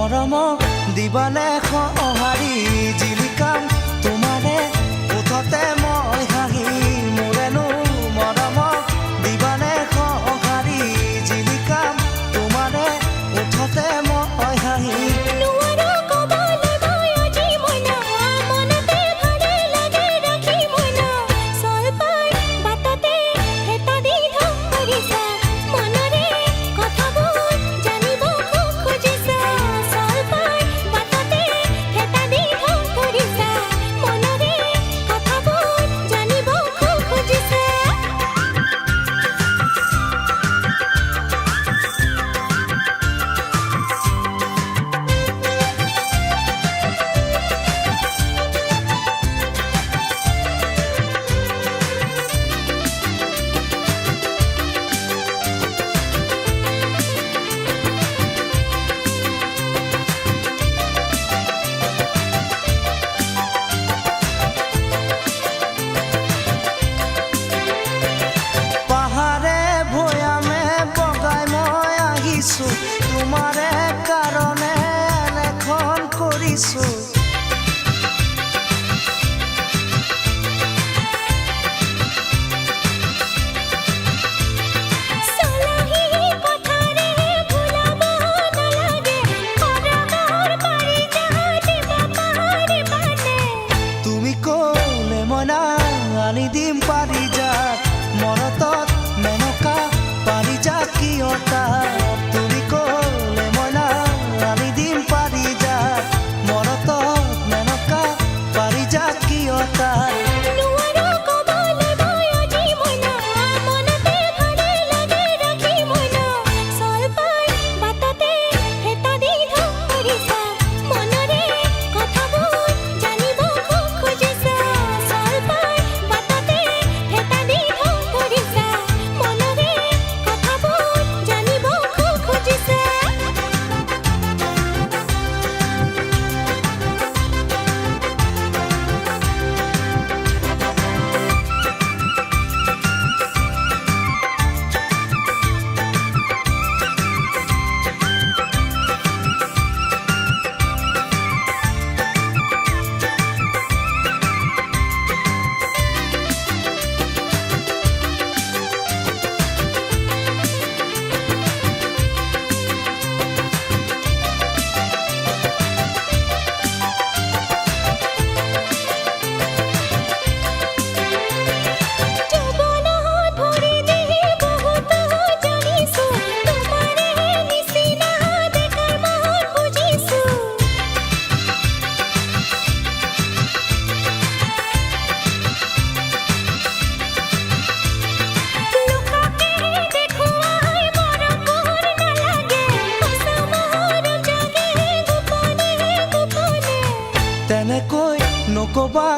মৰমক দিবানে সঁহাৰি জিলিকাম তোমাৰে ওঠতে মই হাঁহি মোৰেনো মৰমক দিবানে সঁহাৰি জিলিকাম তোমাৰে ওঠতে মই হাঁহি তোমাৰে কাৰণে এখন কৰিছো তুমি ক'লে মনা আনি দিম পাৰি যা মৰতত মেনকা পাৰি যা কিয়তা তেনেকৈ নকবা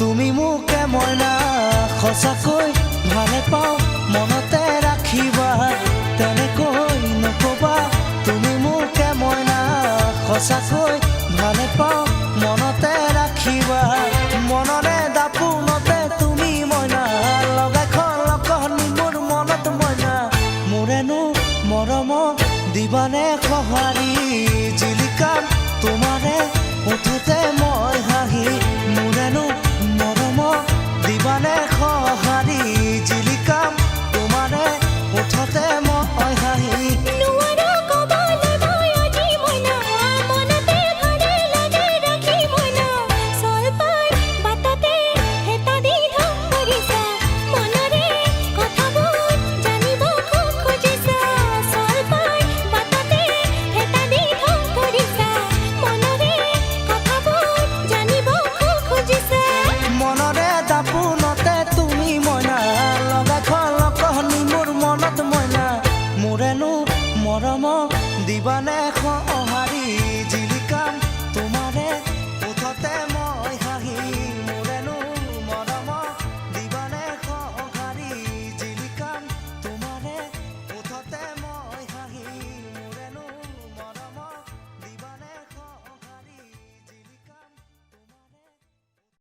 তুমি মোকে মইনা সঁচাকৈ ভালে পাওঁ মনতে ৰাখিবা তেনেকৈ নকবা তুমি মোকে মইনা সঁচাকৈ ভালে পাওঁ মনতে ৰাখিবা মনৰে দাপোনতে তুমি মইনা লগাখন লগনি মোৰ মনত মইনা মোৰেনো মৰমক দিবানে সঁহাৰি জিলিকাম তোমাৰে ওঠতে মই হাঁহি মোৰেনো মৰমক দিবানে